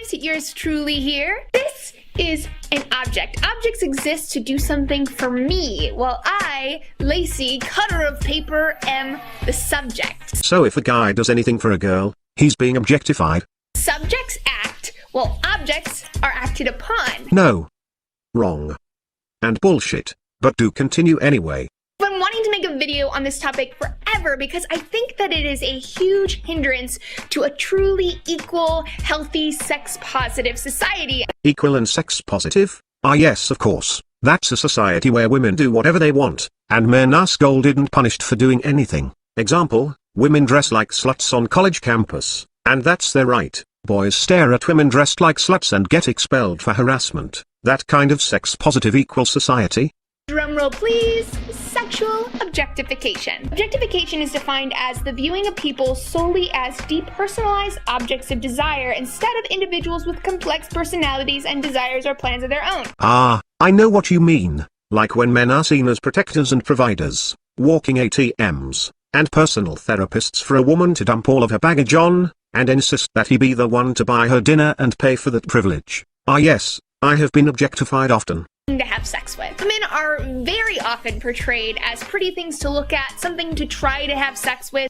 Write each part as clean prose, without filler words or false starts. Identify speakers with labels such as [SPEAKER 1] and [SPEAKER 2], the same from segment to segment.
[SPEAKER 1] Objectives, yours truly here. This is an object. Objects exist to do something for me, while I, Lacey, cutter of paper, am the subject.
[SPEAKER 2] So if a guy does anything for a girl, he's being objectified.
[SPEAKER 1] Subjects act, while objects are acted upon.
[SPEAKER 2] No. Wrong. And bullshit. But do continue anyway.
[SPEAKER 1] I've been wanting to make a video on this topic forever because I think that it is a huge hindrance to a truly equal, healthy, sex-positive society.
[SPEAKER 2] Equal and sex-positive? Ah yes, of course. That's a society where women do whatever they want, and men are scolded and punished for doing anything. Example, women dress like sluts on college campus, and that's their right. Boys stare at women dressed like sluts and get expelled for harassment. That kind of sex-positive equal society?
[SPEAKER 1] Drumroll please. Sexual objectification. Objectification is defined as the viewing of people solely as depersonalized objects of desire instead of individuals with complex personalities and desires or plans of their own.
[SPEAKER 2] Ah, I know what you mean. Like when men are seen as protectors and providers, walking ATMs, and personal therapists for a woman to dump all of her baggage on, and insist that he be the one to buy her dinner and pay for that privilege. Ah yes, I have been objectified often.
[SPEAKER 1] To have sex with. Women are very often portrayed as pretty things to look at, something to try to have sex with.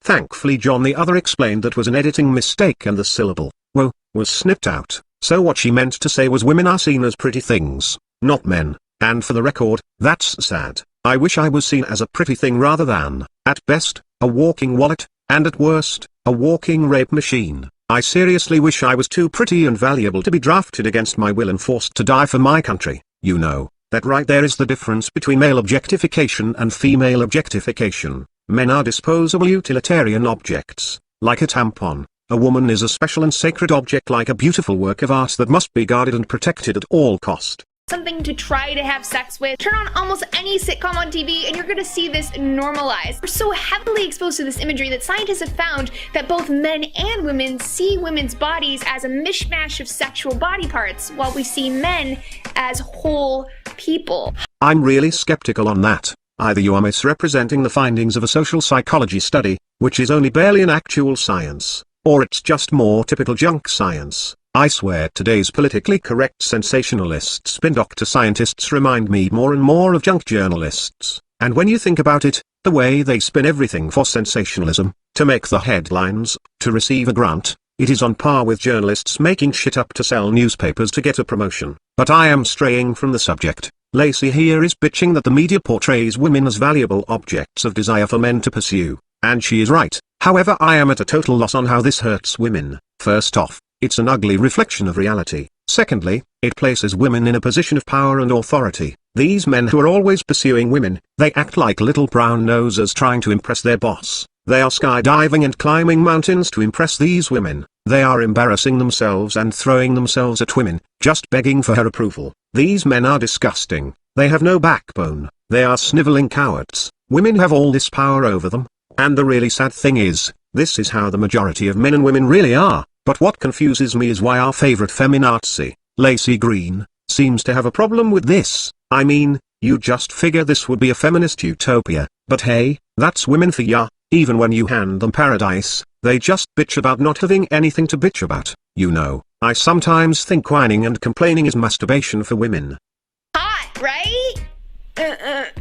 [SPEAKER 2] Thankfully John the other explained that was an editing mistake and the syllable, "wo," was snipped out. So what she meant to say was women are seen as pretty things, not men, and for the record, that's sad. I wish I was seen as a pretty thing rather than, at best, a walking wallet, and at worst, a walking rape machine. I seriously wish I was too pretty and valuable to be drafted against my will and forced to die for my country. You know, that right there is the difference between male objectification and female objectification. Men are disposable utilitarian objects, like a tampon. A woman is a special and sacred object like a beautiful work of art that must be guarded and protected at all cost.
[SPEAKER 1] Something to try to have sex with. Turn on almost any sitcom on TV and you're gonna see this normalized. We're so heavily exposed to this imagery that scientists have found that both men and women see women's bodies as a mishmash of sexual body parts, while we see men as whole people.
[SPEAKER 2] I'm really skeptical on that. Either you are misrepresenting the findings of a social psychology study, which is only barely an actual science, or it's just more typical junk science. I swear today's politically correct sensationalist spin doctor scientists remind me more and more of junk journalists, and when you think about it, the way they spin everything for sensationalism, to make the headlines, to receive a grant, it is on par with journalists making shit up to sell newspapers to get a promotion. But I am straying from the subject. Lacey here is bitching that the media portrays women as valuable objects of desire for men to pursue, and she is right. However, I am at a total loss on how this hurts women. First off, it's an ugly reflection of reality. Secondly, it places women in a position of power and authority. These men who are always pursuing women, they act like little brown nosers trying to impress their boss. They are skydiving and climbing mountains to impress these women. They are embarrassing themselves and throwing themselves at women, just begging for her approval. These men are disgusting. They have no backbone. They are sniveling cowards. Women have all this power over them. And the really sad thing is, this is how the majority of men and women really are. But what confuses me is why our favorite feminazi, LACY Green, seems to have a problem with this. I mean, you just figure this would be a feminist utopia, but hey, that's women for ya. Even when you hand them paradise, they just bitch about not having anything to bitch about. You know, I sometimes think whining and complaining is masturbation for women.
[SPEAKER 1] Hot, right?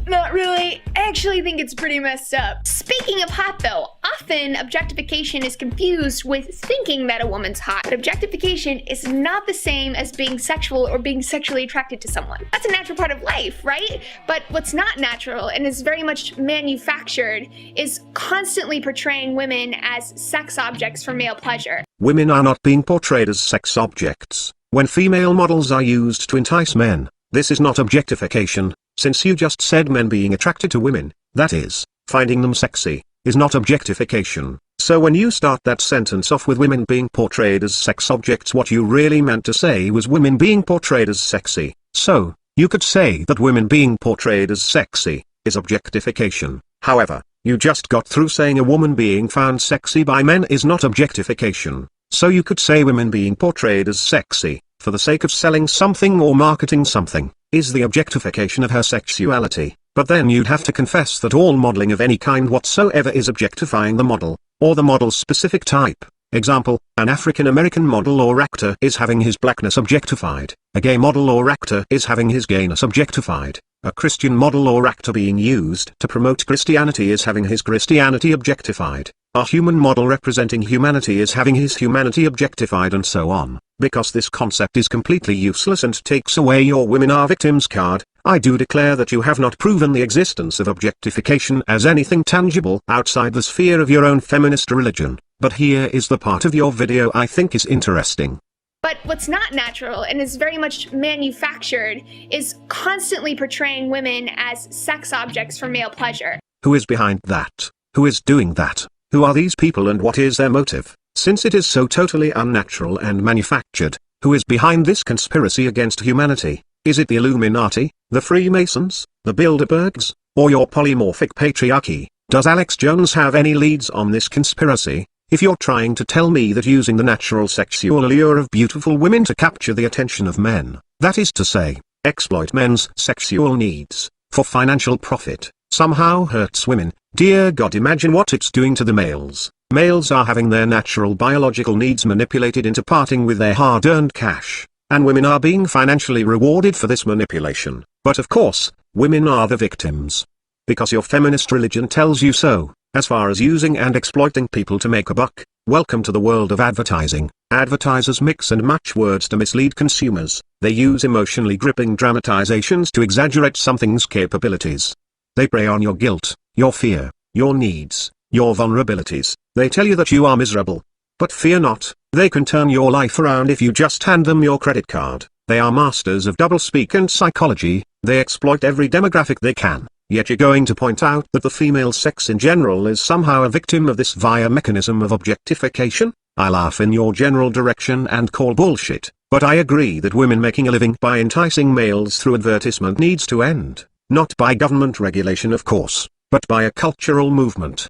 [SPEAKER 1] Not really. I actually think it's pretty messed up. Speaking of hot though, often objectification is confused with thinking that a woman's hot. But objectification is not the same as being sexual or being sexually attracted to someone. That's a natural part of life, right? But what's not natural and is very much manufactured is constantly portraying women as sex objects for male pleasure.
[SPEAKER 2] Women are not being portrayed as sex objects. When female models are used to entice men, this is not objectification. Since you just said men being attracted to women, that is, finding them sexy, is not objectification. So when you start that sentence off with women being portrayed as sex objects, what you really meant to say was women being portrayed as sexy. So, you could say that women being portrayed as sexy is objectification. However, you just got through saying a woman being found sexy by men is not objectification. So you could say women being portrayed as sexy, for the sake of selling something or marketing something, is the objectification of her sexuality. But then you'd have to confess that all modeling of any kind whatsoever is objectifying the model, or the model's specific type. Example, an African American model or actor is having his blackness objectified, a gay model or actor is having his gayness objectified, a Christian model or actor being used to promote Christianity is having his Christianity objectified, a human model representing humanity is having his humanity objectified, and so on. Because this concept is completely useless and takes away your women are victims card, I do declare that you have not proven the existence of objectification as anything tangible outside the sphere of your own feminist religion. But here is the part of your video I think is interesting.
[SPEAKER 1] But what's not natural and is very much manufactured is constantly portraying women as sex objects for male pleasure.
[SPEAKER 2] Who is behind that? Who is doing that? Who are these people and what is their motive? Since it is so totally unnatural and manufactured, who is behind this conspiracy against humanity? Is it the Illuminati, the Freemasons, the Bilderbergs, or your polymorphic patriarchy? Does Alex Jones have any leads on this conspiracy? If you're trying to tell me that using the natural sexual allure of beautiful women to capture the attention of men, that is to say, exploit men's sexual needs, for financial profit, somehow hurts women, dear God, imagine what it's doing to the males. Males are having their natural biological needs manipulated into parting with their hard-earned cash, and women are being financially rewarded for this manipulation. But of course, women are the victims. Because your feminist religion tells you so. As far as using and exploiting people to make a buck, welcome to the world of advertising. Advertisers mix and match words to mislead consumers. They use emotionally gripping dramatizations to exaggerate something's capabilities. They prey on your guilt, your fear, your needs, your vulnerabilities. They tell you that you are miserable. But fear not, they can turn your life around if you just hand them your credit card. They are masters of doublespeak and psychology. They exploit every demographic they can. Yet you're going to point out that the female sex in general is somehow a victim of this via mechanism of objectification? I laugh in your general direction and call bullshit, but I agree that women making a living by enticing males through advertisement needs to end, not by government regulation of course, but by a cultural movement.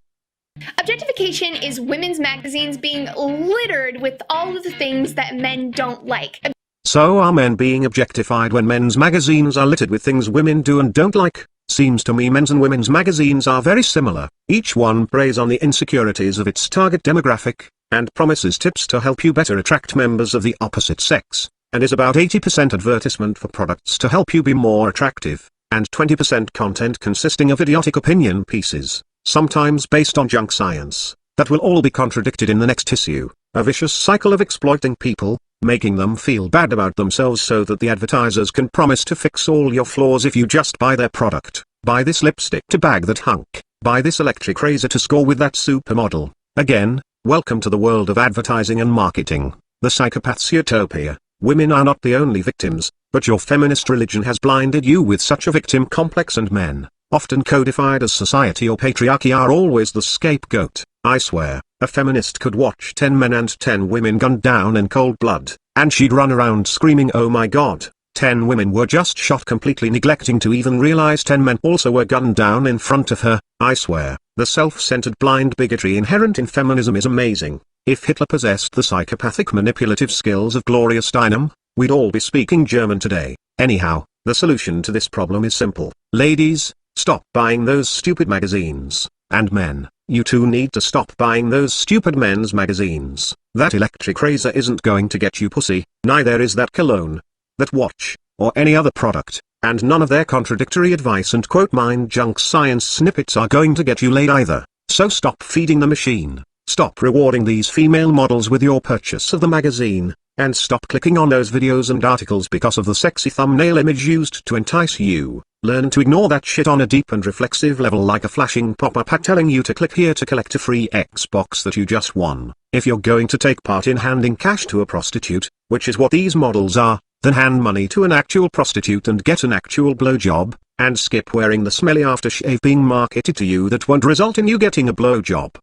[SPEAKER 1] Objectification is women's magazines being littered with all of the things that men don't like.
[SPEAKER 2] So are men being objectified when men's magazines are littered with things women do and don't like? Seems to me men's and women's magazines are very similar. Each one preys on the insecurities of its target demographic, and promises tips to help you better attract members of the opposite sex, and is about 80% advertisement for products to help you be more attractive, and 20% content consisting of idiotic opinion pieces, sometimes based on junk science, that will all be contradicted in the next issue. A vicious cycle of exploiting people, making them feel bad about themselves so that the advertisers can promise to fix all your flaws if you just buy their product. Buy this lipstick to bag that hunk. Buy this electric razor to score with that supermodel. Again, welcome to the world of advertising and marketing, the psychopath's utopia. Women are not the only victims, but your feminist religion has blinded you with such a victim complex, and men, often codified as society or patriarchy, are always the scapegoat. I swear, a feminist could watch 10 men and 10 women gunned down in cold blood, and she'd run around screaming, oh my god, 10 women were just shot, completely neglecting to even realize 10 men also were gunned down in front of her. I swear, the self-centered blind bigotry inherent in feminism is amazing. If Hitler possessed the psychopathic manipulative skills of Gloria Steinem, we'd all be speaking German today. Anyhow, the solution to this problem is simple. Ladies, stop buying those stupid magazines. And men, you too need to stop buying those stupid men's magazines. That electric razor isn't going to get you pussy, neither is that cologne, that watch, or any other product, and none of their contradictory advice and quote mind junk science snippets are going to get you laid either. So stop feeding the machine, stop rewarding these female models with your purchase of the magazine, and stop clicking on those videos and articles because of the sexy thumbnail image used to entice you. Learn to ignore that shit on a deep and reflexive level, like a flashing pop-up ad telling you to click here to collect a free Xbox that you just won. If you're going to take part in handing cash to a prostitute, which is what these models are, then hand money to an actual prostitute and get an actual blowjob, and skip wearing the smelly aftershave being marketed to you that won't result in you getting a blowjob.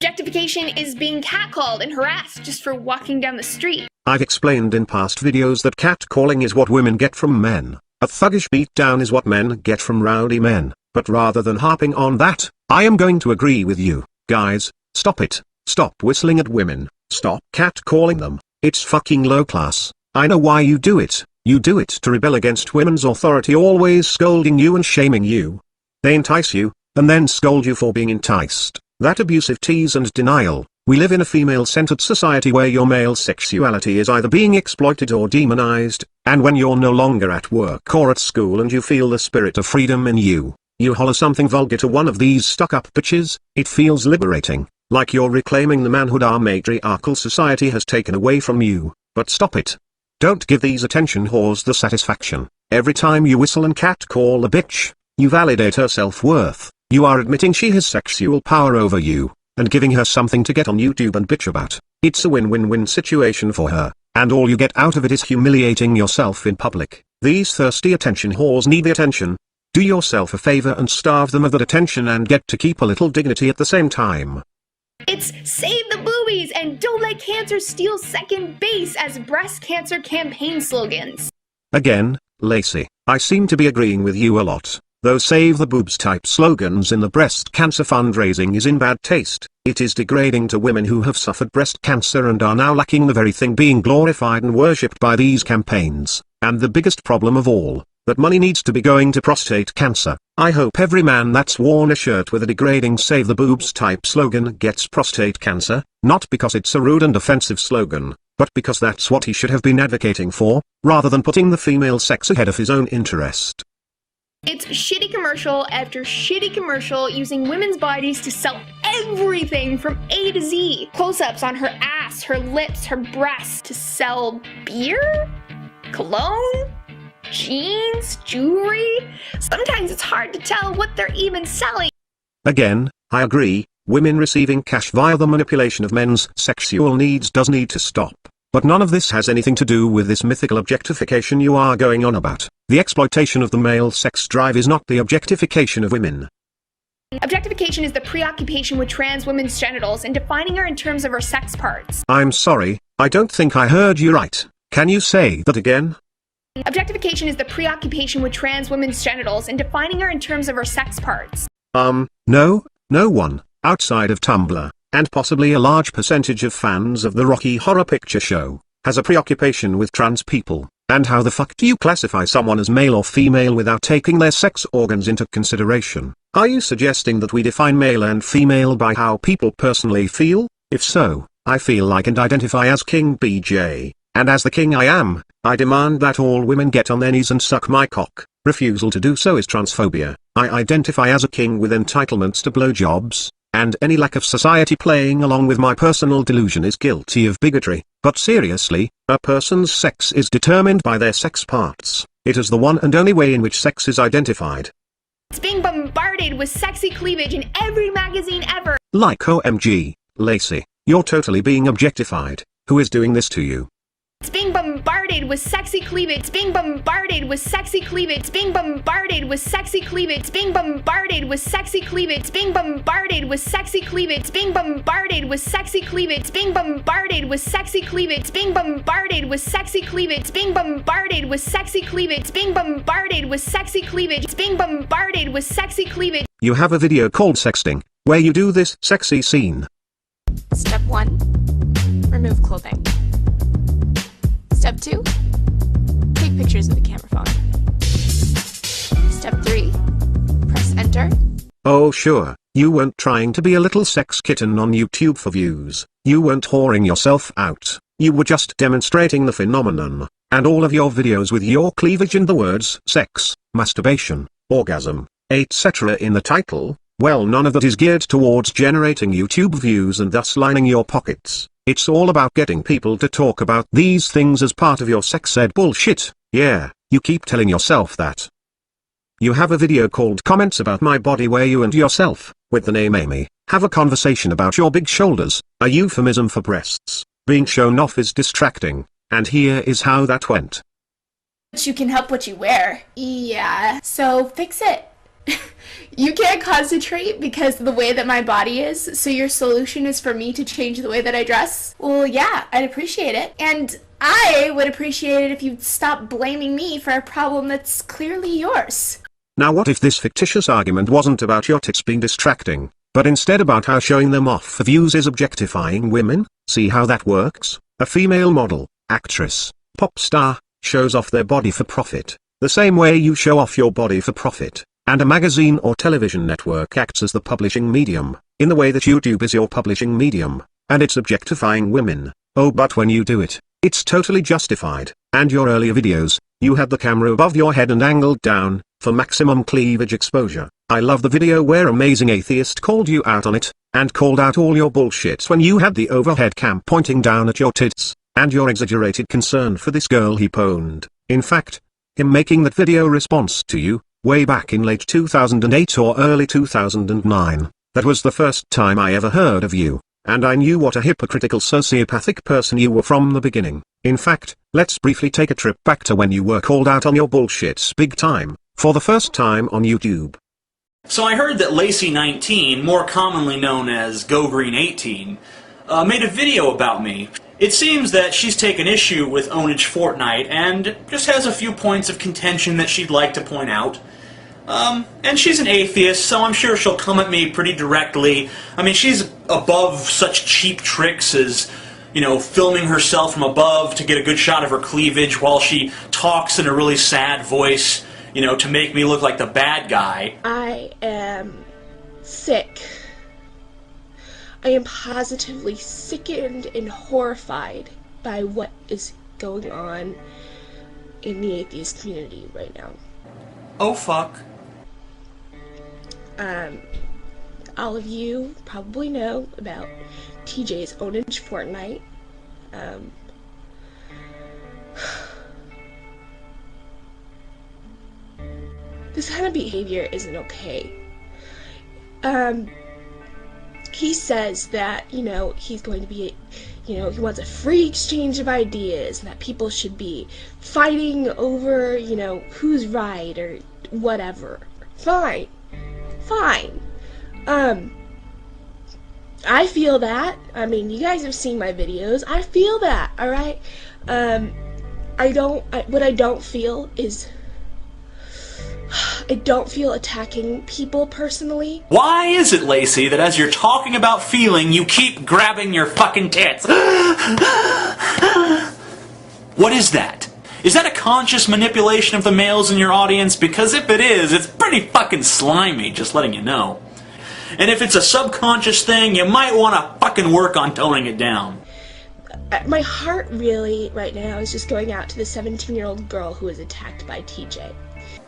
[SPEAKER 1] Objectification is being catcalled and harassed just for walking down the street.
[SPEAKER 2] I've explained in past videos that catcalling is what women get from men. A thuggish beatdown is what men get from rowdy men. But rather than harping on that, I am going to agree with you. Guys, stop it. Stop whistling at women. Stop catcalling them. It's fucking low class. I know why you do it. You do it to rebel against women's authority always scolding you and shaming you. They entice you, and then scold you for being enticed. That abusive tease and denial, We live in a female-centered society where your male sexuality is either being exploited or demonized, and when you're no longer at work or at school and you feel the spirit of freedom in you, you holler something vulgar to one of these stuck-up bitches. It feels liberating, like you're reclaiming the manhood our matriarchal society has taken away from you. But stop it. Don't give these attention whores the satisfaction. Every time you whistle and catcall a bitch, you validate her self-worth. You are admitting she has sexual power over you, and giving her something to get on YouTube and bitch about. It's a win-win-win situation for her, and all you get out of it is humiliating yourself in public. These thirsty attention whores need the attention. Do yourself a favor and starve them of that attention and get to keep a little dignity at the same time.
[SPEAKER 1] It's save the boobies and don't let cancer steal second base as breast cancer campaign slogans.
[SPEAKER 2] Again, Lacey, I seem to be agreeing with you a lot. Those save the boobs type slogans in the breast cancer fundraising is in bad taste. It is degrading to women who have suffered breast cancer and are now lacking the very thing being glorified and worshipped by these campaigns. And the biggest problem of all, that money needs to be going to prostate cancer. I hope every man that's worn a shirt with a degrading save the boobs type slogan gets prostate cancer, not because it's a rude and offensive slogan, but because that's what he should have been advocating for, rather than putting the female sex ahead of his own interest.
[SPEAKER 1] It's shitty commercial after shitty commercial using women's bodies to sell everything from A to Z. Close-ups on her ass, her lips, her breasts to sell beer? Cologne? Jeans? Jewelry? Sometimes it's hard to tell what they're even selling.
[SPEAKER 2] Again, I agree, women receiving cash via the manipulation of men's sexual needs does need to stop. But none of this has anything to do with this mythical objectification you are going on about. The exploitation of the male sex drive is not the objectification of women.
[SPEAKER 1] Objectification is the preoccupation with trans women's genitals and defining her in terms of her sex parts.
[SPEAKER 2] I'm sorry, I don't think I heard you right. Can you say that again?
[SPEAKER 1] Objectification is the preoccupation with trans women's genitals and defining her in terms of her sex parts.
[SPEAKER 2] No one, outside of Tumblr, and possibly a large percentage of fans of the Rocky Horror Picture Show, has a preoccupation with trans people. And how the fuck do you classify someone as male or female without taking their sex organs into consideration? Are you suggesting that we define male and female by how people personally feel? If so, I feel like and identify as King BJ, and as the king I am, I demand that all women get on their knees and suck my cock. Refusal to do so is transphobia. I identify as a king with entitlements to blowjobs, and any lack of society playing along with my personal delusion is guilty of bigotry. But seriously, a person's sex is determined by their sex parts. It is the one and only way in which sex is identified.
[SPEAKER 1] It's being bombarded with sexy cleavage in every magazine ever.
[SPEAKER 2] Like OMG, Lacey, you're totally being objectified. Who is doing this to you?
[SPEAKER 1] It's being bombarded with sexy cleavage. It's being bombarded with sexy cleavage. It's being bombarded with sexy cleavage. It's being bombarded with sexy cleavage. It's being bombarded with sexy cleavage. It's being bombarded with sexy cleavage. It's being bombarded with sexy cleavage. It's being bombarded with sexy cleavage. It's being bombarded with sexy cleavage. It's being bombarded with sexy cleavage. It's being bombarded with sexy cleavage.
[SPEAKER 2] You have a video called Sexting, where you do this sexy scene.
[SPEAKER 3] Step 1. Remove clothing. Step 2. Take pictures with the camera phone. Step 3. Press enter.
[SPEAKER 2] Oh sure, you weren't trying to be a little sex kitten on YouTube for views. You weren't whoring yourself out. You were just demonstrating the phenomenon. And all of your videos with your cleavage and the words sex, masturbation, orgasm, etc. in the title, well, none of that is geared towards generating YouTube views and thus lining your pockets. It's all about getting people to talk about these things as part of your sex ed bullshit. Yeah, you keep telling yourself that. You have a video called Comments About My Body where you and yourself, with the name Amy, have a conversation about your big shoulders, a euphemism for breasts. Being shown off is distracting, and here is how that went.
[SPEAKER 4] You can help what you wear. Yeah, so fix it. You can't concentrate because of the way that my body is, so your solution is for me to change the way that I dress? Well, yeah, I'd appreciate it. And I would appreciate it if you'd stop blaming me for a problem that's clearly yours.
[SPEAKER 2] Now what if this fictitious argument wasn't about your tits being distracting, but instead about how showing them off for views is objectifying women? See how that works? A female model, actress, pop star, shows off their body for profit, the same way you show off your body for profit. And a magazine or television network acts as the publishing medium, in the way that YouTube is your publishing medium. and it's objectifying women. Oh, but when you do it, it's totally justified. And your earlier videos, you had the camera above your head and angled down, for maximum cleavage exposure. I love the video where Amazing Atheist called you out on it, and called out all your bullshit when you had the overhead cam pointing down at your tits, and your exaggerated concern for this girl he pwned. In fact, him making that video response to you, way back in late 2008 or early 2009, that was the first time I ever heard of you, and I knew what a hypocritical sociopathic person you were from the beginning. In fact, let's briefly take a trip back to when you were called out on your bullshits big time, for the first time on YouTube.
[SPEAKER 5] So I heard that LACY19, more commonly known as GoGreen18, made a video about me. It seems that she's taken issue with ownage Fortnite and just has a few points of contention that she'd like to point out. And she's an atheist, so I'm sure she'll come at me pretty directly. I mean, she's above such cheap tricks as, you know, filming herself from above to get a good shot of her cleavage while she talks in a really sad voice, you know, to make me look like the bad guy.
[SPEAKER 4] I am sick. I am positively sickened and horrified by what is going on in the atheist community right now.
[SPEAKER 5] Oh, fuck.
[SPEAKER 4] All of you probably know about TJ's ownage Fortnite. This kind of behavior isn't okay. He says that, you know, he's going to be, you know, he wants a free exchange of ideas, and that people should be fighting over, you know, who's right or whatever. Fine. Fine. I feel that. I mean, you guys have seen my videos. I feel that, alright? What I don't feel is, I don't feel attacking people personally.
[SPEAKER 5] Why is it, Lacey, that as you're talking about feeling, you keep grabbing your fucking tits? What is that? Is that a conscious manipulation of the males in your audience? Because if it is, it's pretty fucking slimy, just letting you know. And if it's a subconscious thing, you might want to fucking work on toning it down.
[SPEAKER 4] My heart really, right now, is just going out to the 17-year-old girl who was attacked by TJ.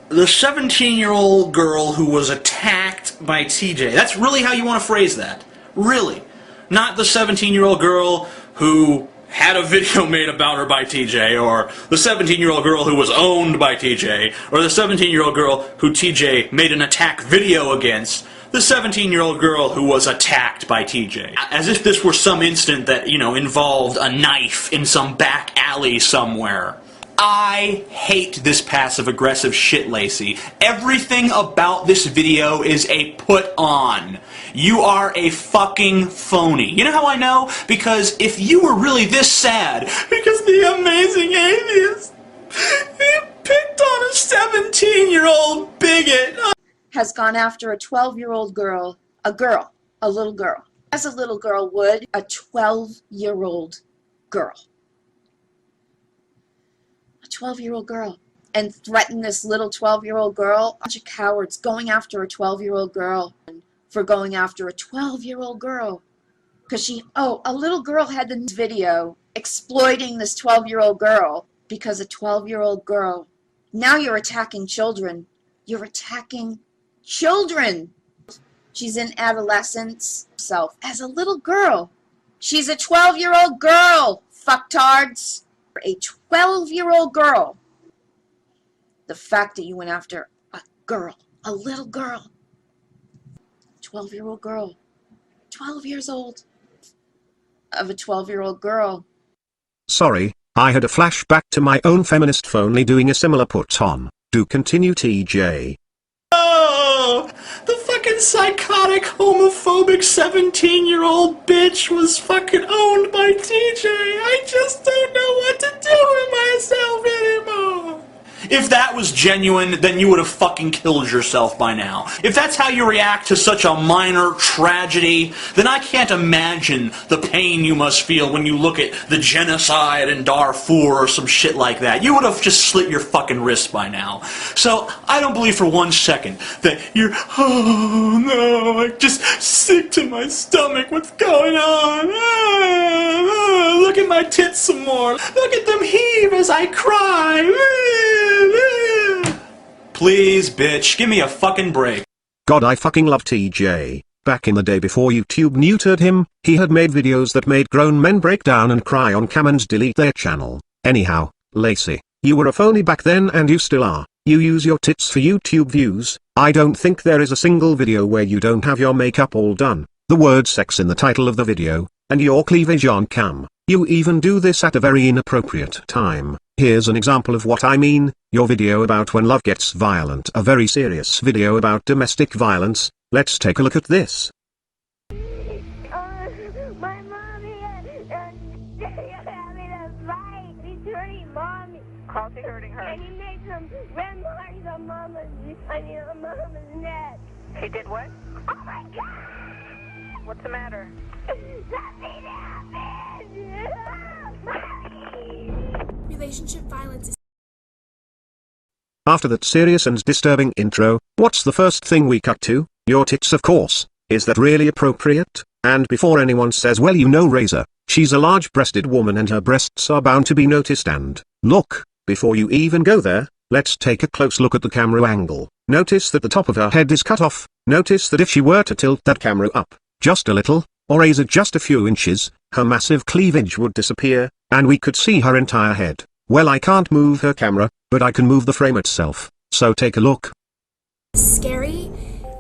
[SPEAKER 5] The 17-year-old girl who was attacked by TJ. That's really how you want to phrase that. Really. Not the 17-year-old girl who had a video made about her by TJ, or the 17-year-old girl who was owned by TJ, or the 17-year-old girl who TJ made an attack video against, the 17-year-old girl who was attacked by TJ. As if this were some incident that, you know, involved a knife in some back alley somewhere. I hate this passive-aggressive shit, Lacey. Everything about this video is a put-on. You are a fucking phony. You know how I know? Because if you were really this sad, because the Amazing Atheist, he picked on a 17-year-old bigot.
[SPEAKER 6] Has gone after a 12-year-old girl, a little girl, as a little girl would, a 12-year-old girl. A 12-year-old girl. And threaten this little 12-year-old girl. A bunch of cowards going after a 12-year-old girl for going after a 12-year-old girl. Because a little girl had the video exploiting this 12-year-old girl because a 12-year-old girl. Now you're attacking children. You're attacking children. She's in adolescence herself as a little girl. She's a 12-year-old girl, fucktards. A 12-year-old girl. The fact that you went after a girl, a little girl, 12-year-old girl, 12 years old, of a 12-year-old girl.
[SPEAKER 2] Sorry, I had a flashback to my own feminist phonely doing a similar put-on. Do continue, TJ.
[SPEAKER 5] Oh, the fucking psychotic, homophobic 17-year-old bitch was fucking owned by TJ. I just don't know what to do with myself anymore. If that was genuine, then you would have fucking killed yourself by now. If that's how you react to such a minor tragedy, then I can't imagine the pain you must feel when you look at the genocide in Darfur or some shit like that. You would have just slit your fucking wrist by now. So, I don't believe for 1 second that you're, oh no, I'm just sick to my stomach, what's going on? Look at my tits some more. Look at them heave as I cry. Please, bitch, give me a fucking break.
[SPEAKER 2] God, I fucking love TJ. Back in the day before YouTube neutered him, he had made videos that made grown men break down and cry on cam and delete their channel. Anyhow, Lacy, you were a phony back then and you still are. You use your tits for YouTube views. I don't think there is a single video where you don't have your makeup all done, the word sex in the title of the video, and your cleavage on cam. You even do this at a very inappropriate time. Here's an example of what I mean, your video about when love gets violent, a very serious video about domestic violence. Let's take a look at this.
[SPEAKER 7] My mommy and having a fight. He's hurting mommy. How's he hurting her? And he made some red marks on mama's neck. He did what? Oh my God! What's the matter? Something happened!
[SPEAKER 4] Relationship violence is
[SPEAKER 2] After that serious and disturbing intro, what's the first thing we cut to? Your tits, of course. Is that really appropriate? And before anyone says, well, you know, Razor, she's a large-breasted woman and her breasts are bound to be noticed, and look, before you even go there, let's take a close look at the camera angle. Notice that the top of her head is cut off. Notice that if she were to tilt that camera up just a little, or raise it just a few inches, her massive cleavage would disappear, and we could see her entire head. Well, I can't move her camera, but I can move the frame itself, so take a look.
[SPEAKER 4] scary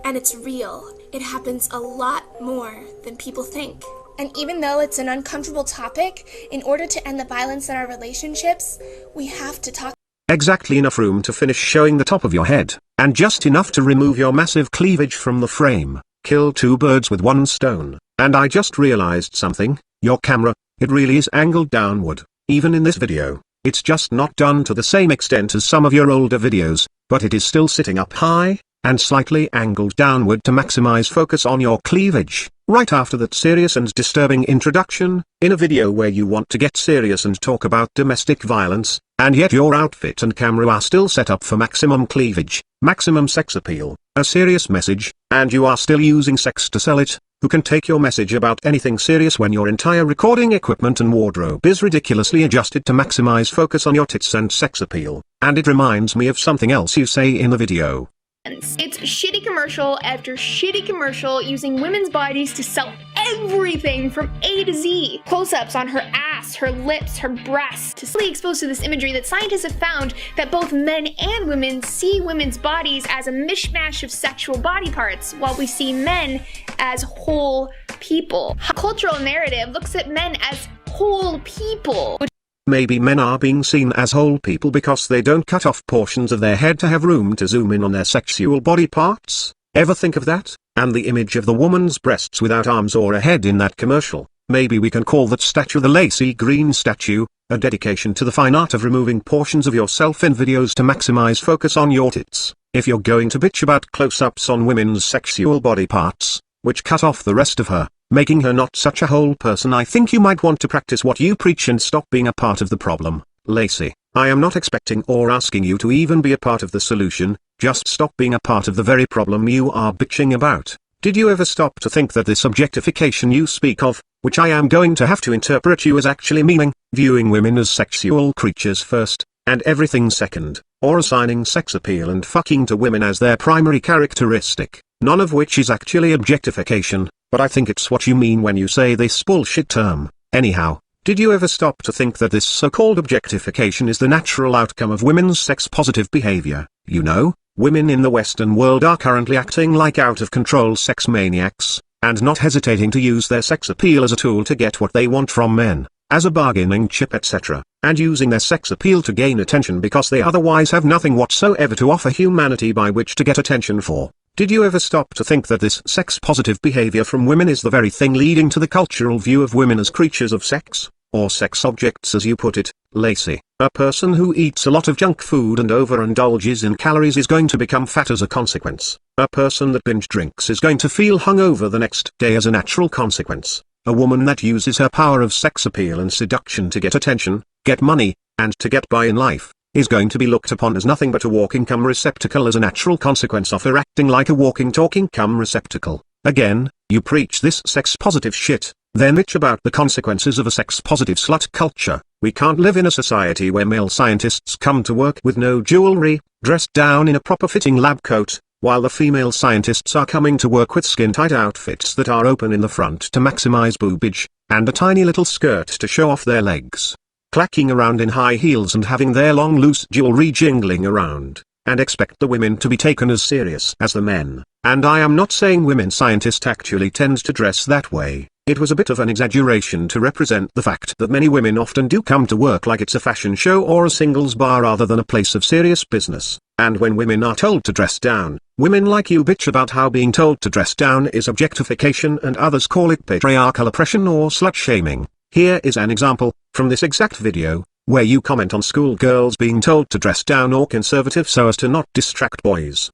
[SPEAKER 4] and it's real. It happens a lot more than people think. And even though it's an uncomfortable topic, in order to end the violence in our relationships, we have to talk.
[SPEAKER 2] Exactly enough room to finish showing the top of your head, and just enough to remove your massive cleavage from the frame. Kill two birds with one stone. And I just realized something, your camera, it really is angled downward, even in this video. It's just not done to the same extent as some of your older videos, but it is still sitting up high, and slightly angled downward to maximize focus on your cleavage. Right after that serious and disturbing introduction, in a video where you want to get serious and talk about domestic violence, and yet your outfit and camera are still set up for maximum cleavage, maximum sex appeal, a serious message, and you are still using sex to sell it. Who can take your message about anything serious when your entire recording equipment and wardrobe is ridiculously adjusted to maximize focus on your tits and sex appeal? And it reminds me of something else you say in the video.
[SPEAKER 1] It's shitty commercial after shitty commercial using women's bodies to sell everything from A to Z. Close-ups on her ass, her lips, her breasts. To fully exposed to this imagery that scientists have found that both men and women see women's bodies as a mishmash of sexual body parts, while we see men as whole people. The cultural narrative looks at men as whole people.
[SPEAKER 2] Maybe men are being seen as whole people because they don't cut off portions of their head to have room to zoom in on their sexual body parts? Ever think of that? And the image of the woman's breasts without arms or a head in that commercial. Maybe we can call that statue the Lacy Green statue, a dedication to the fine art of removing portions of yourself in videos to maximize focus on your tits. If you're going to bitch about close-ups on women's sexual body parts, which cut off the rest of her, making her not such a whole person, I think you might want to practice what you preach and stop being a part of the problem. Lacy, I am not expecting or asking you to even be a part of the solution, just stop being a part of the very problem you are bitching about. Did you ever stop to think that this objectification you speak of, which I am going to have to interpret you as actually meaning, viewing women as sexual creatures first, and everything second, or assigning sex appeal and fucking to women as their primary characteristic, none of which is actually objectification, but I think it's what you mean when you say this bullshit term. Anyhow, did you ever stop to think that this so-called objectification is the natural outcome of women's sex-positive behavior? You know, women in the Western world are currently acting like out-of-control sex maniacs, and not hesitating to use their sex appeal as a tool to get what they want from men, as a bargaining chip, etc., and using their sex appeal to gain attention because they otherwise have nothing whatsoever to offer humanity by which to get attention for. Did you ever stop to think that this sex-positive behavior from women is the very thing leading to the cultural view of women as creatures of sex? or sex objects as you put it, Lacy. A person who eats a lot of junk food and overindulges in calories is going to become fat as a consequence. A person that binge drinks is going to feel hungover the next day as a natural consequence. A woman that uses her power of sex appeal and seduction to get attention, get money, and to get by in life, is going to be looked upon as nothing but a walking cum receptacle as a natural consequence of her acting like a walking talking cum receptacle. Again, you preach this sex-positive shit, then bitch about the consequences of a sex-positive slut culture. We can't live in a society where male scientists come to work with no jewelry, dressed down in a proper-fitting lab coat, while the female scientists are coming to work with skin-tight outfits that are open in the front to maximize boobage, and a tiny little skirt to show off their legs. Clacking around in high heels and having their long loose jewelry jingling around, and expect the women to be taken as serious as the men. And I am not saying women scientists actually tend to dress that way. It was a bit of an exaggeration to represent the fact that many women often do come to work like it's a fashion show or a singles bar rather than a place of serious business. And when women are told to dress down, women like you bitch about how being told to dress down is objectification and others call it patriarchal oppression or slut shaming. Here is an example, from this exact video, where you comment on schoolgirls being told to dress down or conservative so as to not distract boys.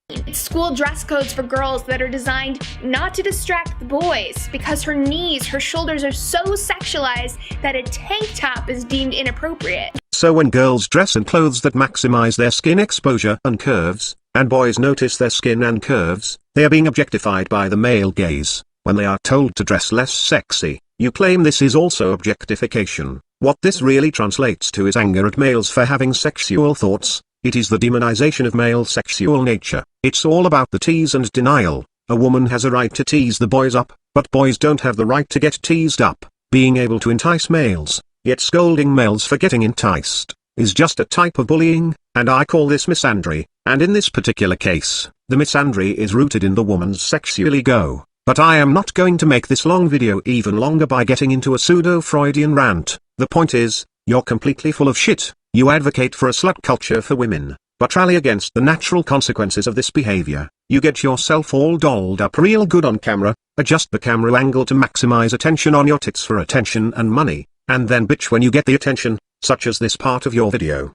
[SPEAKER 1] It's school dress codes for girls that are designed not to distract the boys because her knees, her shoulders are so sexualized that a tank top is deemed inappropriate.
[SPEAKER 2] So when girls dress in clothes that maximize their skin exposure and curves, and boys notice their skin and curves, they are being objectified by the male gaze. When they are told to dress less sexy, you claim this is also objectification. What this really translates to is anger at males for having sexual thoughts. It is the demonization of male sexual nature. It's all about the tease and denial. A woman has a right to tease the boys up, but boys don't have the right to get teased up. Being able to entice males, yet scolding males for getting enticed, is just a type of bullying, and I call this misandry. And in this particular case, the misandry is rooted in the woman's sexual ego. But I am not going to make this long video even longer by getting into a pseudo-Freudian rant. The point is, you're completely full of shit. You advocate for a slut culture for women, but rally against the natural consequences of this behavior. You get yourself all dolled up real good on camera, adjust the camera angle to maximize attention on your tits for attention and money, and then bitch when you get the attention, such as this part of your video.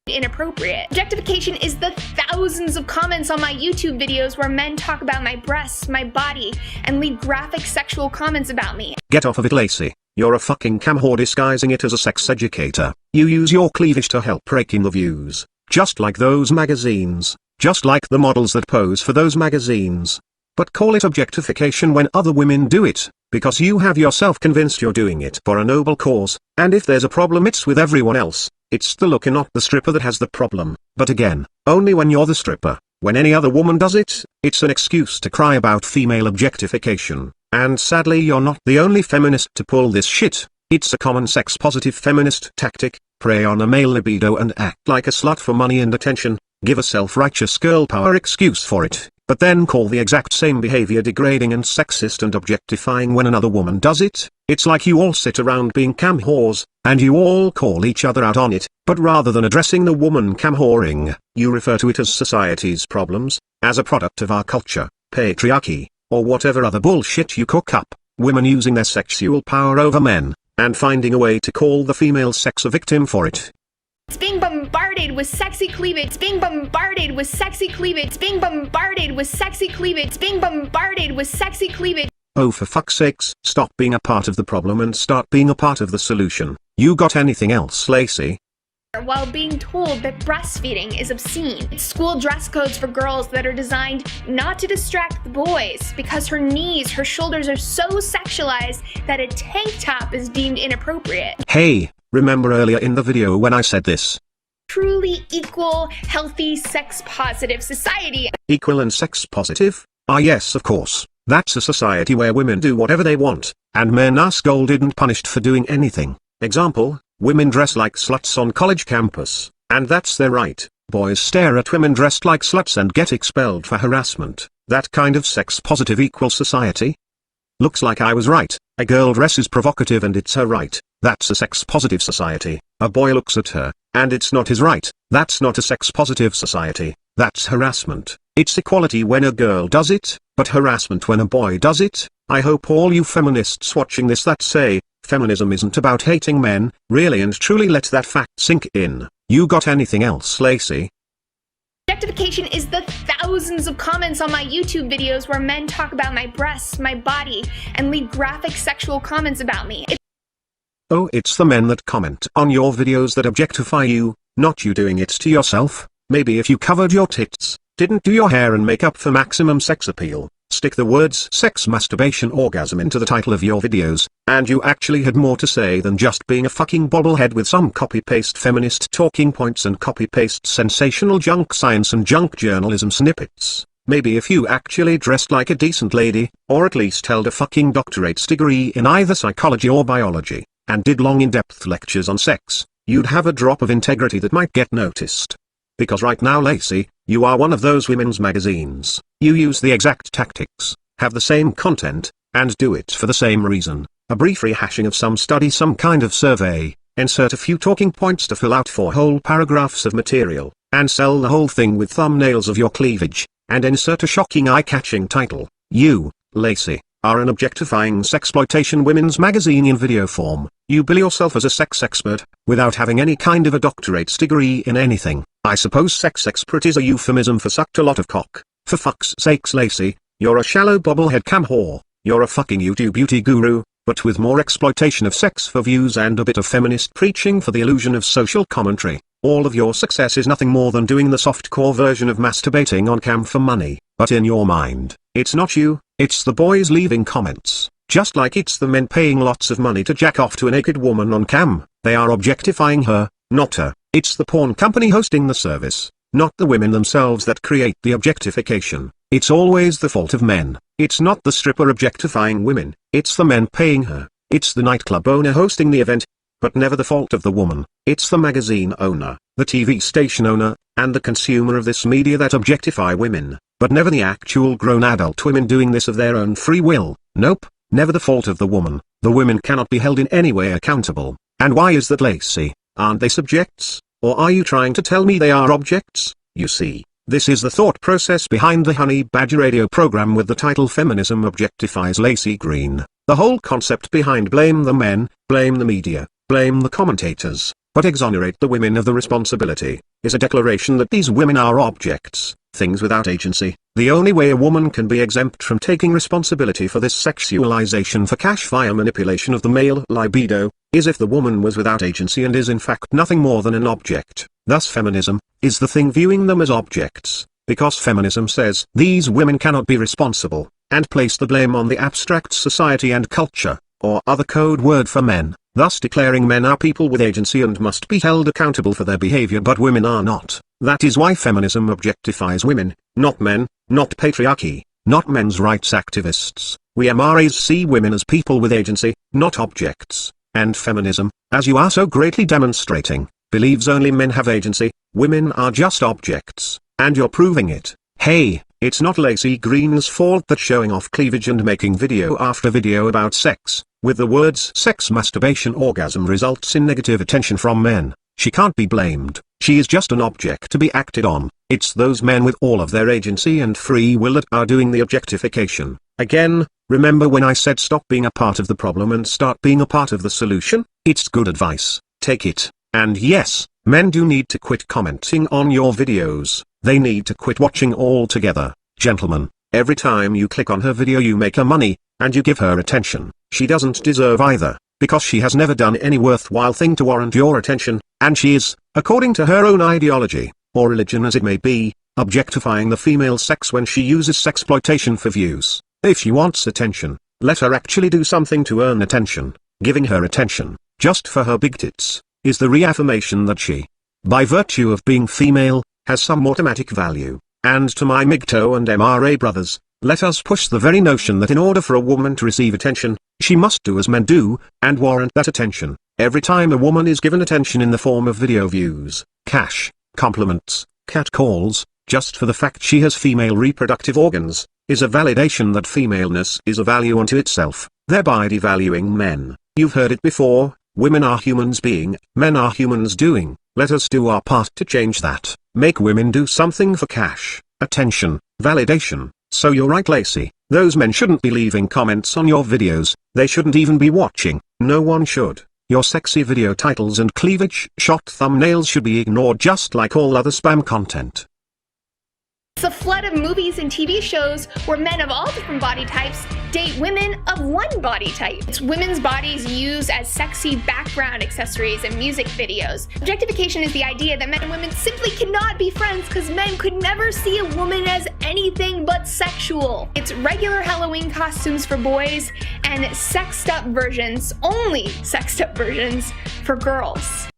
[SPEAKER 1] Inappropriate. Objectification is the thousands of comments on my YouTube videos where men talk about my breasts, my body, and leave graphic sexual comments about me.
[SPEAKER 2] Get off of it, Lacy. You're a fucking cam whore disguising it as a sex educator. You use your cleavage to help raking the views, just like those magazines, just like the models that pose for those magazines. But call it objectification when other women do it, because you have yourself convinced you're doing it for a noble cause, and if there's a problem it's with everyone else. It's the looker not the stripper that has the problem. But again, only when you're the stripper. When any other woman does it, it's an excuse to cry about female objectification. And sadly you're not the only feminist to pull this shit. It's a common sex-positive feminist tactic. Prey on a male libido and act like a slut for money and attention. Give a self-righteous girl power excuse for it, but then call the exact same behavior degrading and sexist and objectifying when another woman does it. It's like you all sit around being cam whores, and you all call each other out on it, but rather than addressing the woman cam whoring, you refer to it as society's problems, as a product of our culture, patriarchy, or whatever other bullshit you cook up. Women using their sexual power over men, and finding a way to call the female sex a victim for it.
[SPEAKER 1] It's being bombarded with sexy cleavage. It's being bombarded with sexy cleavage. It's being bombarded with sexy cleavage. It's being bombarded with sexy cleavage.
[SPEAKER 2] Oh, for fuck's sakes, stop being a part of the problem and start being a part of the solution. You got anything else, Lacy?
[SPEAKER 1] While being told that breastfeeding is obscene. It's school dress codes for girls that are designed not to distract the boys because her knees, her shoulders are so sexualized that a tank top is deemed inappropriate.
[SPEAKER 2] Hey, remember earlier in the video when I said this?
[SPEAKER 1] Truly equal, healthy, sex-positive society.
[SPEAKER 2] Equal and sex-positive? Ah yes, of course. That's a society where women do whatever they want, and men are scolded and punished for doing anything. Example, women dress like sluts on college campus, and that's their right. Boys stare at women dressed like sluts and get expelled for harassment. That kind of sex-positive equal society? Looks like I was right. A girl dresses provocative and it's her right. That's a sex-positive society. A boy looks at her, and it's not his right. That's not a sex-positive society. That's harassment. It's equality when a girl does it, but harassment when a boy does it. I hope all you feminists watching this that say, Feminism isn't about hating men, really and truly let that fact sink in. You got anything else, Lacy?
[SPEAKER 1] Objectification is the thousands of comments on my YouTube videos where men talk about my breasts, my body, and leave graphic sexual comments about me.
[SPEAKER 2] Oh, it's the men that comment on your videos that objectify you, not you doing it to yourself. Maybe if you covered your tits, didn't do your hair and makeup for maximum sex appeal, stick the words sex, masturbation, orgasm into the title of your videos, and you actually had more to say than just being a fucking bobblehead with some copy-paste feminist talking points and copy-paste sensational junk science and junk journalism snippets. Maybe if you actually dressed like a decent lady, or at least held a fucking doctorate's degree in either psychology or biology, and did long in-depth lectures on sex, you'd have a drop of integrity that might get noticed. Because right now, Lacy, you are one of those women's magazines. You use the exact tactics, have the same content, and do it for the same reason. A brief rehashing of some study, some kind of survey, insert a few talking points to fill out 4 whole paragraphs of material, and sell the whole thing with thumbnails of your cleavage, and insert a shocking eye-catching title. You, Lacy, are an objectifying sexploitation women's magazine in video form. You bill yourself as a sex expert, without having any kind of a doctorate's degree in anything. I suppose sex expert is a euphemism for sucked a lot of cock. For fuck's sakes, Lacy, you're a shallow bobblehead cam whore. You're a fucking YouTube beauty guru, but with more exploitation of sex for views and a bit of feminist preaching for the illusion of social commentary. All of your success is nothing more than doing the softcore version of masturbating on cam for money. But in your mind, it's not you, it's the boys leaving comments. Just like it's the men paying lots of money to jack off to a naked woman on cam. They are objectifying her, not her. It's the porn company hosting the service, not the women themselves that create the objectification. It's always the fault of men. It's not the stripper objectifying women, it's the men paying her. It's the nightclub owner hosting the event, but never the fault of the woman. It's the magazine owner, the TV station owner, and the consumer of this media that objectify women, but never the actual grown adult women doing this of their own free will. Nope, never the fault of the woman. The women cannot be held in any way accountable. And why is that, Lacy? Aren't they subjects? Or are you trying to tell me they are objects? You see, this is the thought process behind the Honey Badger radio program with the title Feminism Objectifies Lacy Green. The whole concept behind blame the men, blame the media, blame the commentators, but exonerate the women of the responsibility, is a declaration that these women are objects, things without agency. The only way a woman can be exempt from taking responsibility for this sexualization for cash via manipulation of the male libido, is if the woman was without agency and is in fact nothing more than an object. Thus feminism is the thing viewing them as objects, because feminism says these women cannot be responsible, and place the blame on the abstract society and culture, or other code word for men, thus declaring men are people with agency and must be held accountable for their behavior, but women are not. That is why feminism objectifies women, not men, not patriarchy, not men's rights activists. We MRAs see women as people with agency, not objects. And feminism, as you are so greatly demonstrating, believes only men have agency, women are just objects, and you're proving it. Hey, it's not Lacy Green's fault that showing off cleavage and making video after video about sex, with the words sex, masturbation, orgasm results in negative attention from men. She can't be blamed. She is just an object to be acted on. It's those men with all of their agency and free will that are doing the objectification. Again, remember when I said stop being a part of the problem and start being a part of the solution? It's good advice. Take it. And yes, men do need to quit commenting on your videos. They need to quit watching altogether. Gentlemen, every time you click on her video you make her money, and you give her attention. She doesn't deserve either, because she has never done any worthwhile thing to warrant your attention, and she is, according to her own ideology, or religion as it may be, objectifying the female sex when she uses sexploitation for views. If she wants attention, let her actually do something to earn attention. Giving her attention, just for her big tits, is the reaffirmation that she, by virtue of being female, has some automatic value. And to my MGTOW and MRA brothers, let us push the very notion that in order for a woman to receive attention, she must do as men do, and warrant that attention. Every time a woman is given attention in the form of video views, cash, compliments, catcalls, just for the fact she has female reproductive organs, is a validation that femaleness is a value unto itself, thereby devaluing men. You've heard it before, women are humans being, men are humans doing. Let us do our part to change that. Make women do something for cash, attention, validation. So you're right, Lacy. Those men shouldn't be leaving comments on your videos, they shouldn't even be watching. No one should. Your sexy video titles and cleavage shot thumbnails should be ignored just like all other spam content.
[SPEAKER 1] It's a flood of movies and TV shows where men of all different body types date women of one body type. It's women's bodies used as sexy background accessories in music videos. Objectification is the idea that men and women simply cannot be friends because men could never see a woman as anything but sexual. It's regular Halloween costumes for boys and sexed up versions, only sexed up versions, for girls.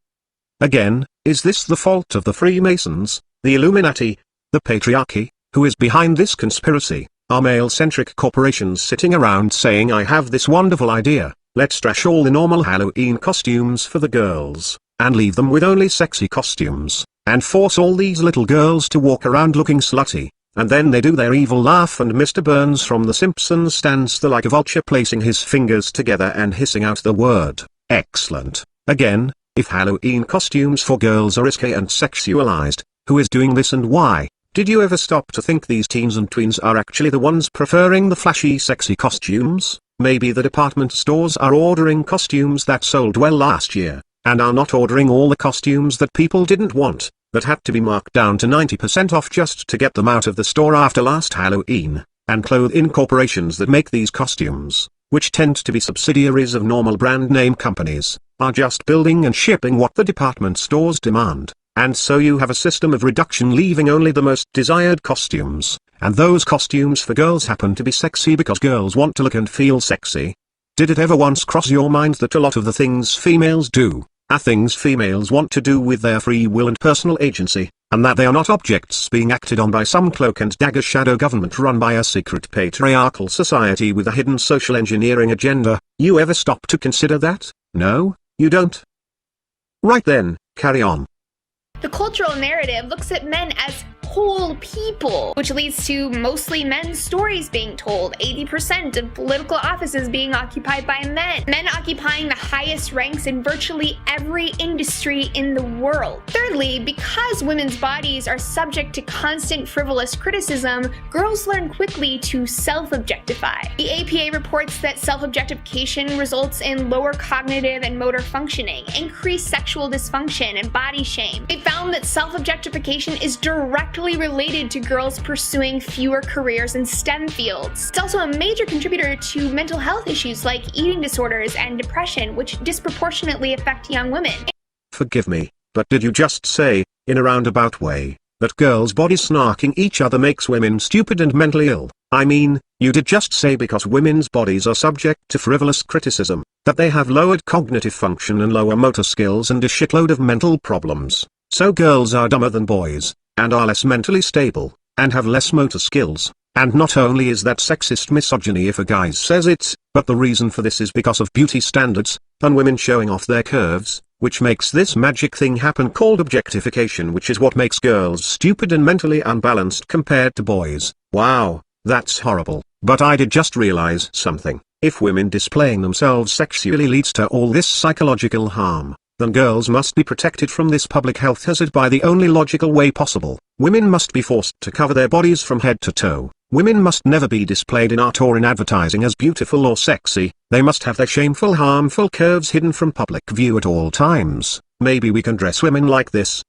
[SPEAKER 2] Again, is this the fault of the Freemasons, the Illuminati, the patriarchy? Who is behind this conspiracy? Are male-centric corporations sitting around saying, I have this wonderful idea, let's trash all the normal Halloween costumes for the girls, and leave them with only sexy costumes, and force all these little girls to walk around looking slutty, and then they do their evil laugh and Mr. Burns from The Simpsons stands there like a vulture placing his fingers together and hissing out the word, excellent. Again, if Halloween costumes for girls are risque and sexualized, who is doing this and why? Did you ever stop to think these teens and tweens are actually the ones preferring the flashy sexy costumes? Maybe the department stores are ordering costumes that sold well last year, and are not ordering all the costumes that people didn't want, that had to be marked down to 90% off just to get them out of the store after last Halloween, and clothing corporations that make these costumes, which tend to be subsidiaries of normal brand name companies, are just building and shipping what the department stores demand. And so you have a system of reduction leaving only the most desired costumes, and those costumes for girls happen to be sexy because girls want to look and feel sexy. Did it ever once cross your mind that a lot of the things females do, are things females want to do with their free will and personal agency, and that they are not objects being acted on by some cloak and dagger shadow government run by a secret patriarchal society with a hidden social engineering agenda? You ever stop to consider that? No, you don't? Right then, carry on.
[SPEAKER 1] The cultural narrative looks at men as whole people, which leads to mostly men's stories being told, 80% of political offices being occupied by men, men occupying the highest ranks in virtually every industry in the world. Thirdly, because women's bodies are subject to constant frivolous criticism, girls learn quickly to self-objectify. The APA reports that self-objectification results in lower cognitive and motor functioning, increased sexual dysfunction, and body shame. They found that self-objectification is directly related to girls pursuing fewer careers in STEM fields. It's also a major contributor to mental health issues like eating disorders and depression, which disproportionately affect young women.
[SPEAKER 2] Forgive me, but did you just say, in a roundabout way, that girls' bodies snarking each other makes women stupid and mentally ill? I mean, you did just say because women's bodies are subject to frivolous criticism, that they have lowered cognitive function and lower motor skills and a shitload of mental problems. So girls are dumber than boys, and are less mentally stable, and have less motor skills. And not only is that sexist misogyny if a guy says it, but the reason for this is because of beauty standards, and women showing off their curves, which makes this magic thing happen called objectification, which is what makes girls stupid and mentally unbalanced compared to boys. Wow, that's horrible. But I did just realize something. If women displaying themselves sexually leads to all this psychological harm, then girls must be protected from this public health hazard by the only logical way possible. Women must be forced to cover their bodies from head to toe. Women must never be displayed in art or in advertising as beautiful or sexy. They must have their shameful, harmful curves hidden from public view at all times. Maybe we can dress women like this.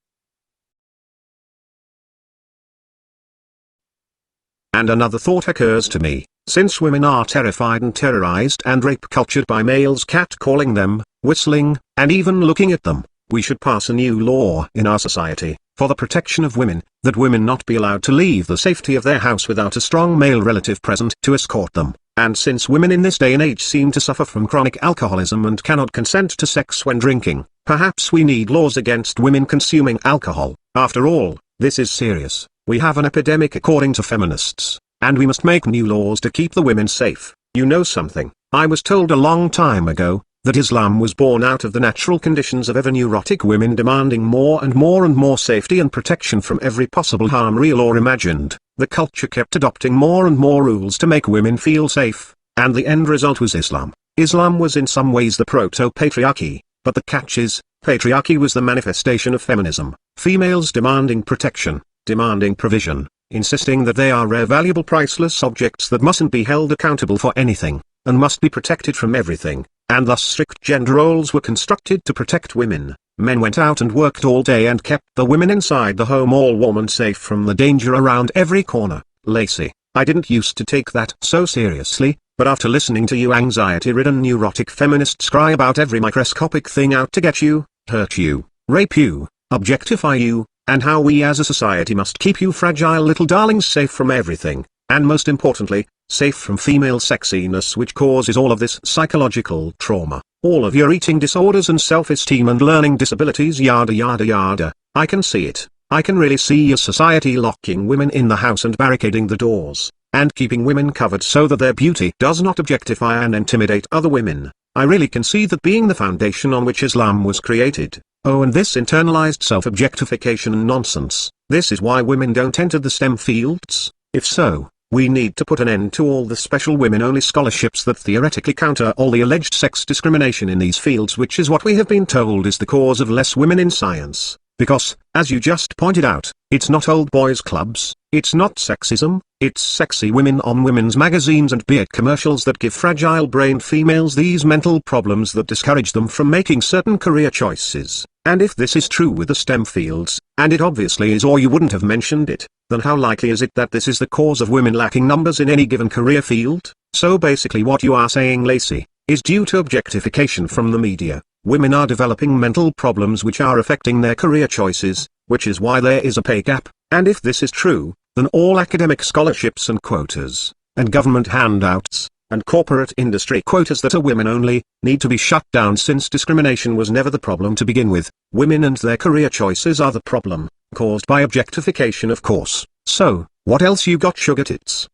[SPEAKER 2] And another thought occurs to me. Since women are terrified and terrorized and rape cultured by males catcalling them, whistling, and even looking at them, we should pass a new law in our society, for the protection of women, that women not be allowed to leave the safety of their house without a strong male relative present to escort them. And since women in this day and age seem to suffer from chronic alcoholism and cannot consent to sex when drinking, perhaps we need laws against women consuming alcohol. After all, this is serious. We have an epidemic according to feminists, and we must make new laws to keep the women safe. You know something? I was told a long time ago that Islam was born out of the natural conditions of ever neurotic women demanding more and more and more safety and protection from every possible harm, real or imagined. The culture kept adopting more and more rules to make women feel safe, and the end result was Islam. Islam was in some ways the proto-patriarchy, but the catch is, patriarchy was the manifestation of feminism, females demanding protection, demanding provision, insisting that they are rare, valuable, priceless objects that mustn't be held accountable for anything, and must be protected from everything. and thus strict gender roles were constructed to protect women. Men went out and worked all day and kept the women inside the home all warm and safe from the danger around every corner. Lacy, I didn't used to take that so seriously, but after listening to you anxiety-ridden neurotic feminists cry about every microscopic thing out to get you, hurt you, rape you, objectify you, and how we as a society must keep you fragile little darlings safe from everything, and most importantly, safe from female sexiness which causes all of this psychological trauma, all of your eating disorders and self-esteem and learning disabilities yada yada yada, I can see it. I can really see your society locking women in the house and barricading the doors, and keeping women covered so that their beauty does not objectify and intimidate other women. I really can see that being the foundation on which Islam was created. Oh, and this internalized self-objectification nonsense. This is why women don't enter the STEM fields. If so, we need to put an end to all the special women-only scholarships that theoretically counter all the alleged sex discrimination in these fields, which is what we have been told is the cause of less women in science. Because, as you just pointed out, it's not old boys clubs, it's not sexism, it's sexy women on women's magazines and beer commercials that give fragile-brained females these mental problems that discourage them from making certain career choices. And if this is true with the STEM fields, and it obviously is or you wouldn't have mentioned it, then how likely is it that this is the cause of women lacking numbers in any given career field? So basically what you are saying, Lacy, is due to objectification from the media. Women are developing mental problems which are affecting their career choices, which is why there is a pay gap, and if this is true, then all academic scholarships and quotas, and government handouts, and corporate industry quotas that are women only, need to be shut down since discrimination was never the problem to begin with. Women and their career choices are the problem, caused by objectification of course. So, what else you got, sugar tits?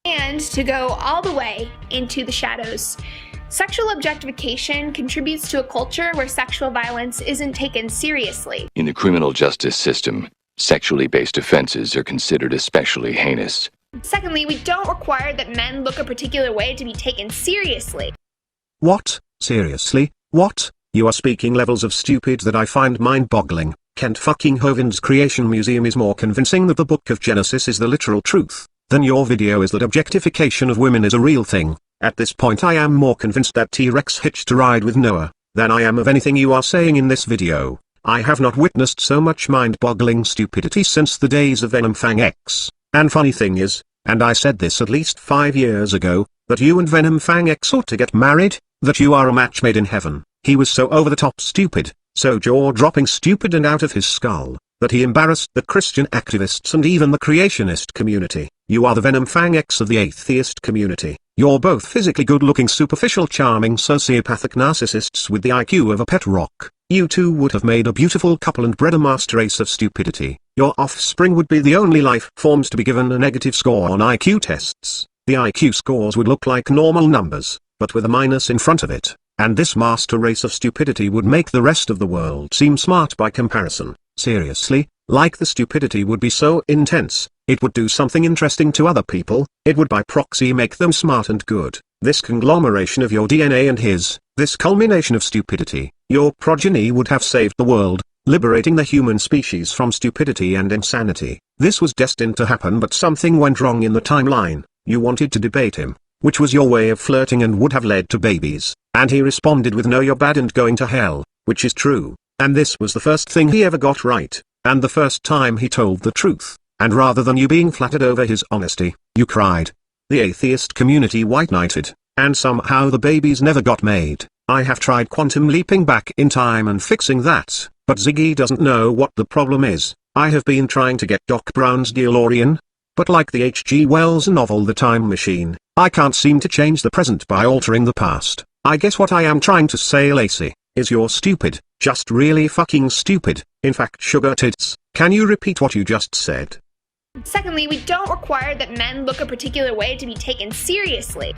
[SPEAKER 1] And to go all the way into the shadows, sexual objectification contributes to a culture where sexual violence isn't taken seriously.
[SPEAKER 8] In the criminal justice system, sexually based offenses are considered especially heinous.
[SPEAKER 1] Secondly, we don't require that men look a particular way to be taken seriously.
[SPEAKER 2] What? Seriously? What? You are speaking levels of stupid that I find mind-boggling. Kent fucking Hovind's Creation Museum is more convincing that the Book of Genesis is the literal truth than your video is that objectification of women is a real thing. At this point I am more convinced that T-Rex hitched a ride with Noah than I am of anything you are saying in this video. I have not witnessed so much mind-boggling stupidity since the days of Venom Fang X. And funny thing is, and I said this at least 5 years ago, that you and Venom Fang X ought to get married, that you are a match made in heaven. He was so over-the-top stupid, so jaw-dropping stupid and out of his skull, that he embarrassed the Christian activists and even the creationist community. You are the Venom Fang X of the atheist community. You're both physically good-looking, superficial, charming, sociopathic narcissists with the IQ of a pet rock. You two would have made a beautiful couple and bred a master race of stupidity. Your offspring would be the only life forms to be given a negative score on IQ tests. The IQ scores would look like normal numbers, but with a minus in front of it. And this master race of stupidity would make the rest of the world seem smart by comparison. Seriously, like the stupidity would be so intense, it would do something interesting to other people, it would by proxy make them smart and good. This conglomeration of your DNA and his, this culmination of stupidity, your progeny would have saved the world, liberating the human species from stupidity and insanity. This was destined to happen, but something went wrong in the timeline. You wanted to debate him, which was your way of flirting and would have led to babies, and he responded with "No, you're bad and going to hell," which is true. And this was the first thing he ever got right, and the first time he told the truth, and rather than you being flattered over his honesty, you cried. The atheist community white-knighted, and somehow the babies never got made. I have tried quantum leaping back in time and fixing that, but Ziggy doesn't know what the problem is. I have been trying to get Doc Brown's DeLorean, but like the H.G. Wells novel The Time Machine, I can't seem to change the present by altering the past. I guess what I am trying to say, Lacy, is you're stupid, just really fucking stupid. In fact, sugar tits, can you repeat what you just said?
[SPEAKER 1] Secondly, we don't require that men look a particular way to be taken seriously.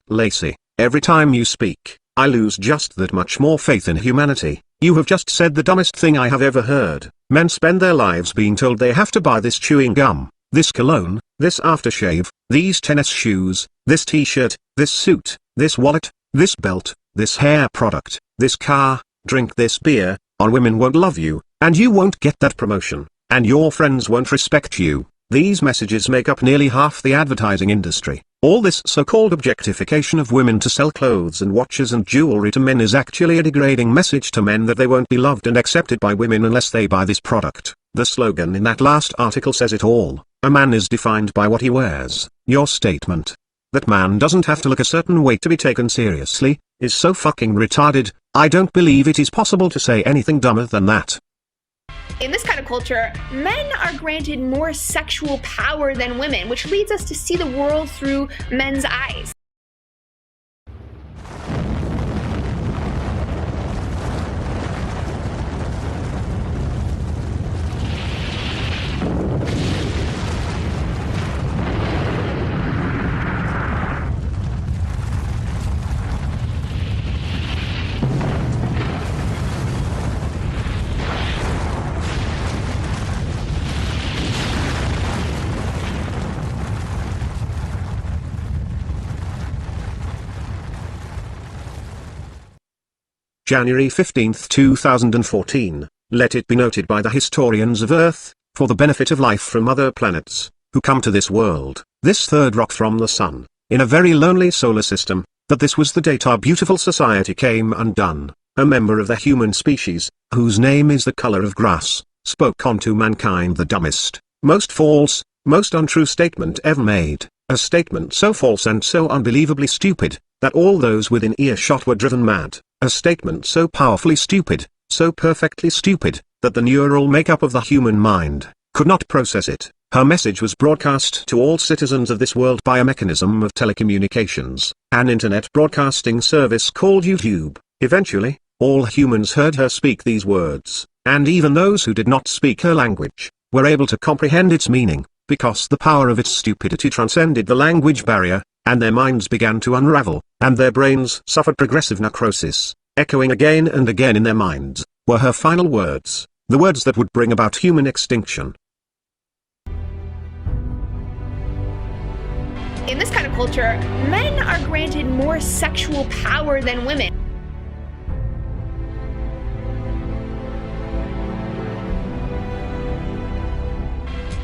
[SPEAKER 2] Lacy, every time you speak, I lose just that much more faith in humanity. You have just said the dumbest thing I have ever heard. Men spend their lives being told they have to buy this chewing gum, this cologne, this aftershave, these tennis shoes, this t-shirt, this suit, this wallet, this belt, this hair product, this car, drink this beer, or women won't love you, and you won't get that promotion, and your friends won't respect you, These messages make up nearly half the advertising industry. All this so-called objectification of women to sell clothes and watches and jewelry to men is actually a degrading message to men that they won't be loved and accepted by women unless they buy this product. The slogan in that last article says it all. A man is defined by what he wears. Your statement that man doesn't have to look a certain way to be taken seriously is so fucking retarded. I don't believe it is possible to say anything dumber than that.
[SPEAKER 1] In this kind of culture, men are granted more sexual power than women, which leads us to see the world through men's eyes.
[SPEAKER 2] January 15, 2014, let it be noted by the historians of Earth, for the benefit of life from other planets, who come to this world, this third rock from the sun, in a very lonely solar system, that this was the date our beautiful society came undone. A member of the human species, whose name is the color of grass, spoke unto mankind the dumbest, most false, most untrue statement ever made, a statement so false and so unbelievably stupid, that all those within earshot were driven mad. A statement so powerfully stupid, so perfectly stupid, that the neural makeup of the human mind could not process it. Her message was broadcast to all citizens of this world by a mechanism of telecommunications, an internet broadcasting service called YouTube. Eventually, all humans heard her speak these words, and even those who did not speak her language were able to comprehend its meaning, because the power of its stupidity transcended the language barrier, and their minds began to unravel, and their brains suffered progressive necrosis. Echoing again and again in their minds were her final words, the words that would bring about human extinction.
[SPEAKER 1] In this kind of culture, men are granted more sexual power than women.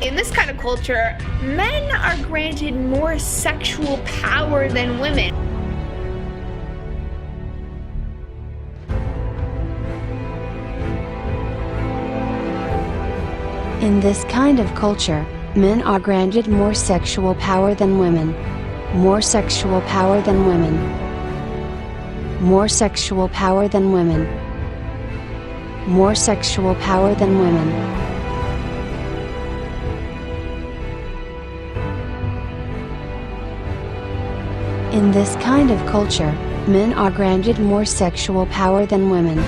[SPEAKER 1] In this kind of culture, men are granted more sexual power than women.
[SPEAKER 9] In this kind of culture, men are granted more sexual power than women. More sexual power than women. More sexual power than women. More sexual power than women. In this kind of culture, men are granted more sexual power than women.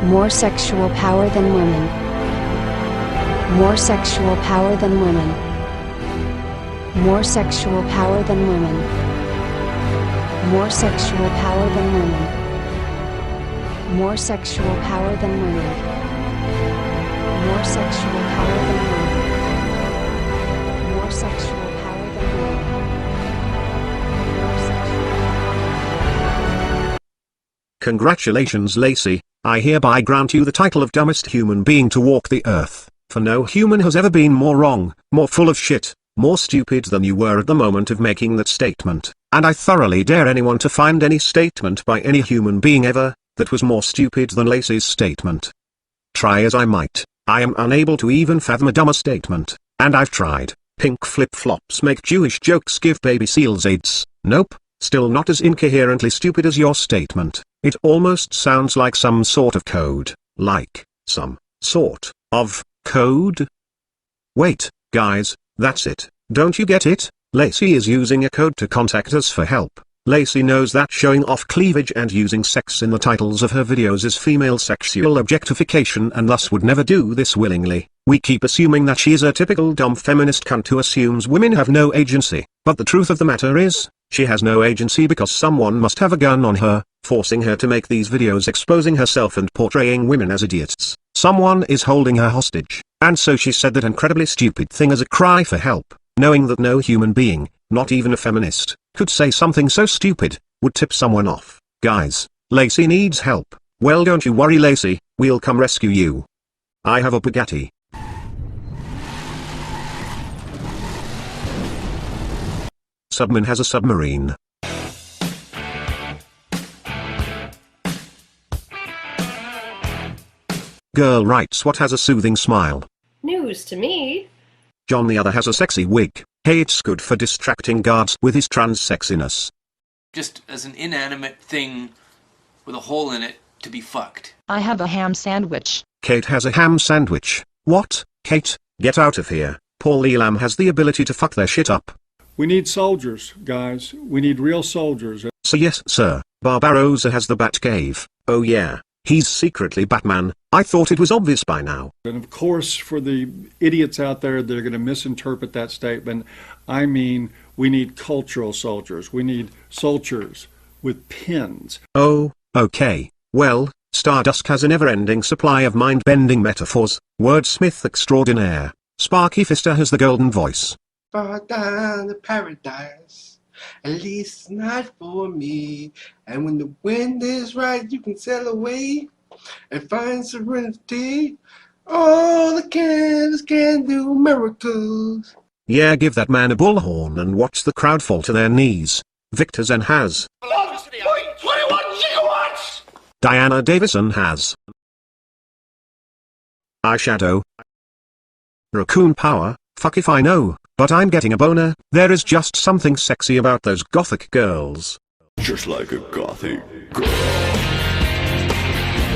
[SPEAKER 9] More sexual power than women. More sexual power than women. More sexual power than women. More sexual power than women. More sexual power than women. More sexual power than women. More sexual power than women.
[SPEAKER 2] Congratulations, Lacy, I hereby grant you the title of dumbest human being to walk the earth, for no human has ever been more wrong, more full of shit, more stupid than you were at the moment of making that statement, and I thoroughly dare anyone to find any statement by any human being ever, that was more stupid than Lacy's statement. Try as I might, I am unable to even fathom a dumber statement, and I've tried. Pink flip-flops make Jewish jokes give baby seals AIDS. Nope, still not as incoherently stupid as your statement. It almost sounds like some sort of code, like, some sort of code? Wait, guys, that's it, don't you get it? Lacy is using a code to contact us for help. Lacy knows that showing off cleavage and using sex in the titles of her videos is female sexual objectification and thus would never do this willingly. We keep assuming that she is a typical dumb feminist cunt who assumes women have no agency, but the truth of the matter is, she has no agency because someone must have a gun on her, forcing her to make these videos exposing herself and portraying women as idiots. Someone is holding her hostage, and so she said that incredibly stupid thing as a cry for help, knowing that no human being, not even a feminist, could say something so stupid, would tip someone off. Guys, Lacy needs help. Well, don't you worry, Lacy, we'll come rescue you. I have a Bugatti. submarine has a submarine? Girl writes what has a soothing smile?
[SPEAKER 10] News to me.
[SPEAKER 2] John the other has a sexy wig. Hey, it's good for distracting guards with his trans sexiness.
[SPEAKER 11] Just as an inanimate thing with a hole in it to be fucked.
[SPEAKER 12] I have a ham sandwich.
[SPEAKER 2] Kate has a ham sandwich. What? Kate, get out of here. Paul Elam has the ability to fuck their shit up.
[SPEAKER 13] We need soldiers, guys. We need real soldiers.
[SPEAKER 2] So yes, sir. Barbarossa has the Batcave. Oh yeah. He's secretly Batman. I thought it was obvious by now.
[SPEAKER 13] And of course, for the idiots out there that are going to misinterpret that statement, I mean, we need cultural soldiers. We need soldiers with pins.
[SPEAKER 2] Oh, okay. Well, Stardust has a never-ending supply of mind-bending metaphors. Wordsmith extraordinaire. Sparky Fister has the golden voice.
[SPEAKER 14] Far down to paradise, at least it's not for me. And when the wind is right, you can sail away and find serenity. Oh, the candles can do miracles.
[SPEAKER 2] Yeah, give that man a bullhorn and watch the crowd fall to their knees. Victor Zen has.
[SPEAKER 14] 21 gigawatts!
[SPEAKER 2] Diana Davison has. Eyeshadow. Raccoon power, fuck if I know, but I'm getting a boner. There is just something sexy about those gothic girls.
[SPEAKER 15] Just like a gothic girl,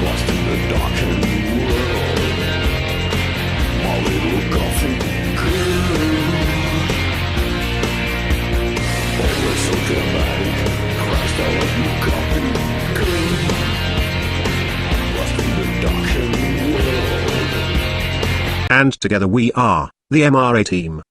[SPEAKER 15] lost in the darkened world. My little gothic girl, always so dramatic. Christ, I love you, gothic girl, lost in the darkened world.
[SPEAKER 2] And together we are the MRA team.